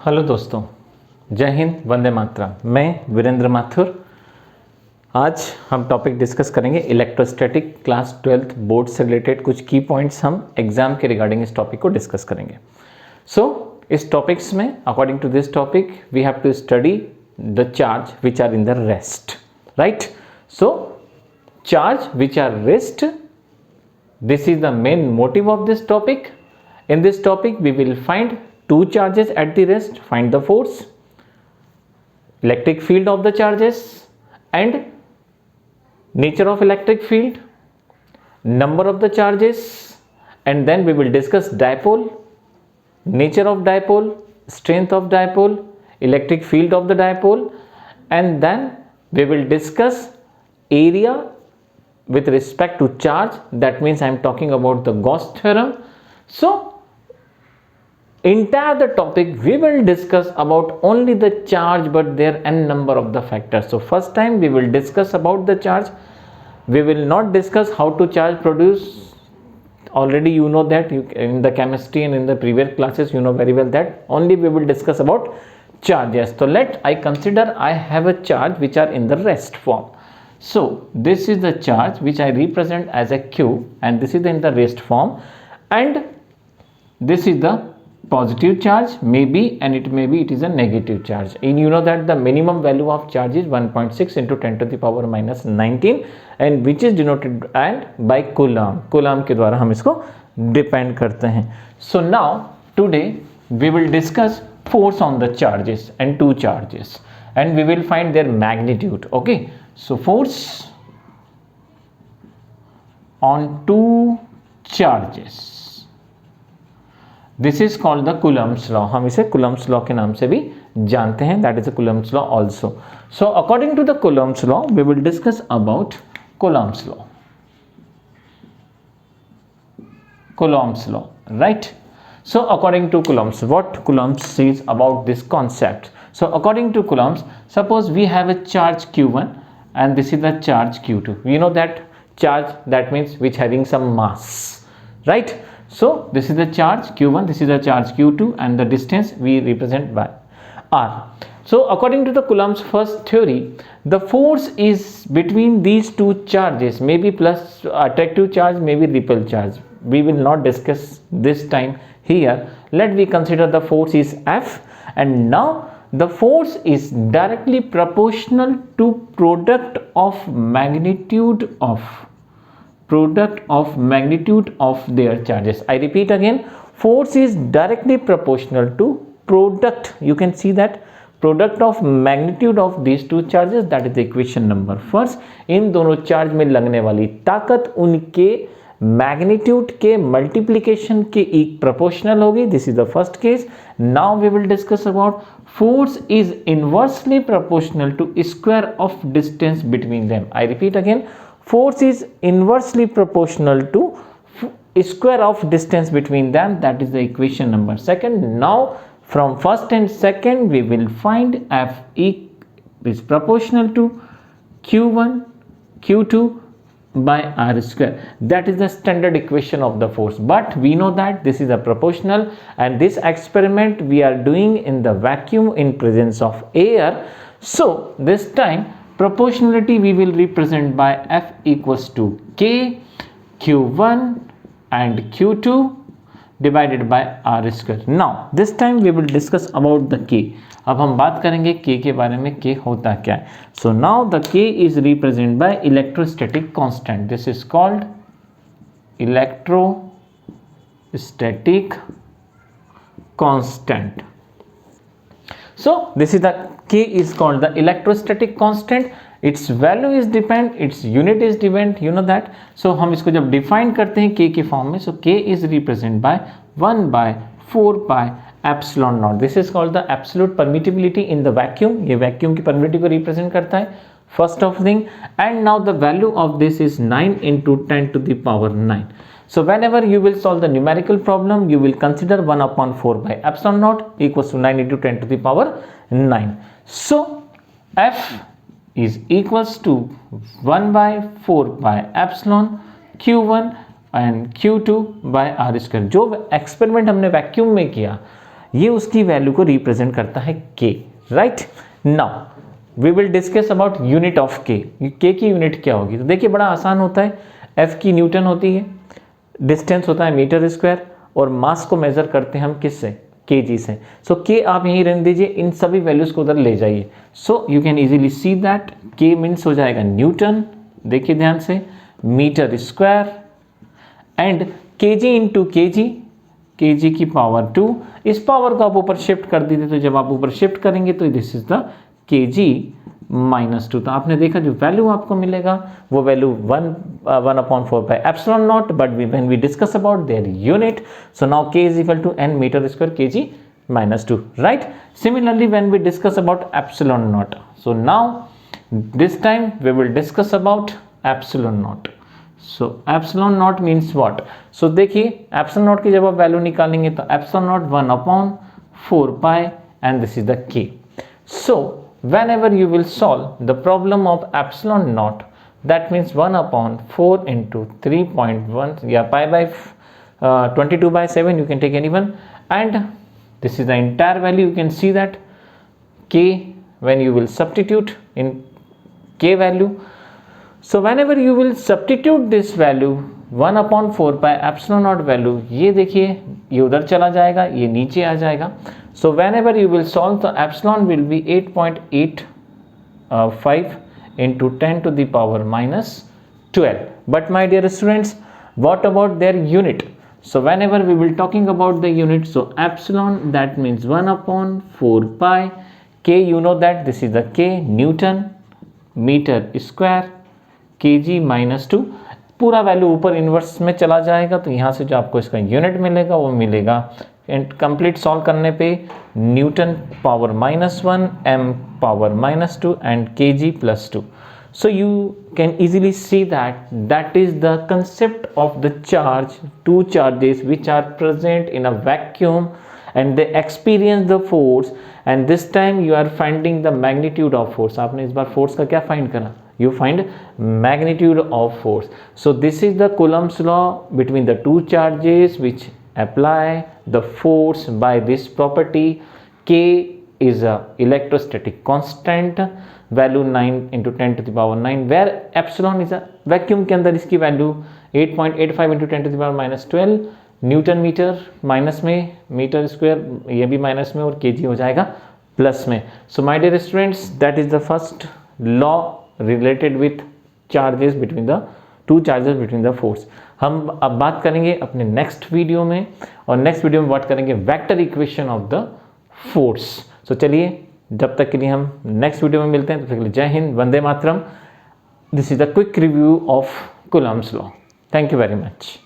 Hello दोस्तों, जय हिंद, वंदे मातरम। मैं वीरेंद्र माथुर। आज हम टॉपिक डिस्कस करेंगे इलेक्ट्रोस्टैटिक क्लास 12th बोर्ड से रिलेटेड कुछ की पॉइंट्स हम एग्जाम के रिगार्डिंग इस टॉपिक को डिस्कस करेंगे। इस टॉपिक्स में according to this topic we have to study the charge which are in the rest, right? Charge which are rest, this is the main motive of this topic. In this topic we will find two charges at the rest, find the force, electric field of the charges and nature of electric field, number of the charges, and then we will discuss dipole, nature of dipole, strength of dipole, electric field of the dipole, and then we will discuss area with respect to charge. That means I am talking about the Gauss theorem. So entire the topic we will discuss about only the charge, but there are n number of the factors. So first time we will discuss about the charge. We will not discuss how to charge produce. Already you know that in the chemistry and in the previous classes you know very well that only we will discuss about charges. So I consider I have a charge which are in the rest form. So this is the charge which I represent as a Q, and this is in the rest form, and this is the positive charge maybe, and it may be it is a negative charge. And you know that the minimum value of charge is 1.6 into 10 to the power minus 19, and which is denoted and by Coulomb. Coulomb के द्वारा हम इसको depend करते हैं. So now today we will discuss force on the charges and two charges, and we will find their magnitude. Okay. So force on two charges, this is called the Coulomb's law. हम इसे Coulomb's law के नाम से भी जानते हैं. That is a Coulomb's law also. So according to the Coulomb's law, we will discuss about Coulomb's law. Coulomb's law, right? So according to Coulomb's, what Coulomb says about this concept. So according to Coulomb's, suppose we have a charge Q1 and this is the charge Q2. We know that charge, that means which having some mass, right? So this is the charge Q1, this is the charge Q2, and the distance we represent by R. So according to the Coulomb's first theory, the force is between these two charges, maybe plus attractive charge, maybe repel charge. We will not discuss this time here. Let me consider the force is F, and now the force is directly proportional to product of magnitude of their charges. I repeat again, force is directly proportional to product, you can see that, product of magnitude of these two charges. That is the equation number first. इन दोनों charge में लगने वाली ताकत उनके magnitude के multiplication के एक proportional होगी. This is the first case. Now we will discuss about force is inversely proportional to square of distance between them. I repeat again, force is inversely proportional to square of distance between them. That is the equation number second. Now from first and second we will find F is proportional to Q1 Q2 by R square. That is the standard equation of the force, but we know that this is a proportional, and this experiment we are doing in the vacuum in presence of air. So this time proportionality we will represent by F equals to K Q1 and Q2 divided by R square. Now this time we will discuss about the K. अब हम बात करेंगे K के बारे में. K होता क्या है? So now the K is represented by electrostatic constant. This is called electrostatic constant. So this is the K is called the electrostatic constant. Its value is depend, its unit is depend, you know that. So हम इसको जब define करते हैं K के form में, so K is represented by 1 by 4 pi epsilon naught. This is called the absolute permittivity in the vacuum. ये vacuum की permittivity को represent करता है, first of thing. And now the value of this is 9 into 10 to the power 9. So whenever you will solve the numerical problem, you will consider 1 upon 4 by epsilon naught equals to 9 into 10 to the power 9. So F is equals to 1 by 4 by epsilon Q1 and Q2 by R square. जो experiment हमने vacuum में किया, ये उसकी value को represent करता है k, right. Now we will discuss about unit of k। k की यूनिट क्या होगी? तो देखिए बड़ा आसान होता है, f की न्यूटन होती है, डिस्टेंस होता है मीटर स्क्वायर, और मास को मेजर करते हैं हम किससे? kg से। सो k आप यहीं रहने दीजिए, इन सभी वैल्यूज को उधर ले जाइए। So you can easily see that k means हो जाएगा न्यूटन, देखिए ध्यान से, metre square and kg into kg की पावर 2। इस पावर को आप ऊपर शिफ्ट कर दीजिए, तो जब आप ऊपर शिफ्ट करेंगे तो this is the kg minus 2। तो आपने देखा जो वैल्यू आपको मिलेगा वो value 1/4 by epsilon naught, but when we discuss about their unit, so now k is equal to n meter square kg minus 2, right? Similarly, when we discuss about epsilon naught, so now this time we will discuss about epsilon naught. So epsilon naught means what? So देखिए epsilon naught की जब आप value निकालेंगे तो epsilon naught 1/4 pi and this is the k. So whenever you will solve the problem of epsilon naught, that means 1/4 into 3.1, yeah, pi by 22/7, you can take any one, and this is the entire value. You can see that k, when you will substitute in k value, so whenever you will substitute this value 1/4 pi epsilon naught value, ये देखिए ये उधर चला जाएगा, ये नीचे आ जाएगा। So whenever you will solve, the epsilon will be 8.85 into 10 to the power minus 12. But my dear students, what about their unit? So whenever we will talking about the unit, so epsilon, that means 1/4 pi, k, you know that this is the k, Newton, meter square, kg minus 2, पूरा value ऊपर inverse में चला जाएगा। तो यहाँ से जो आपको इसका यूनिट मिलेगा वो मिलेगा, एंड कंप्लीट सॉल्व करने पे Newton power -1, m power -2 and kg + 2। So you can easily see that is the concept of the charge, two charges which are present in a vacuum and they experience the force, and this time you are finding the magnitude of force। आपने इस बार force का क्या find करा? You find magnitude of force. So this is the Coulomb's law between the two charges which apply the force by this property. K is a electrostatic constant, value 9 into 10 to the power 9, where epsilon is a vacuum के अंदर इसकी value 8.85 into 10 to the power minus 12 newton metre, minus में metre square ये भी minus में, और kg हो जाएगा प्लस में। So my dear students, that is the first law related with charges between the two charges between the force. हम अब बात करेंगे अपने नेक्स्ट वीडियो में, और नेक्स्ट वीडियो में बात करेंगे vector equation of the force. So चलिए जब तक के लिए हम नेक्स्ट वीडियो में मिलते हैं, तब तक के लिए Jai Hind, Vande Mataram. This is the quick review of Coulomb's law. Thank you very much.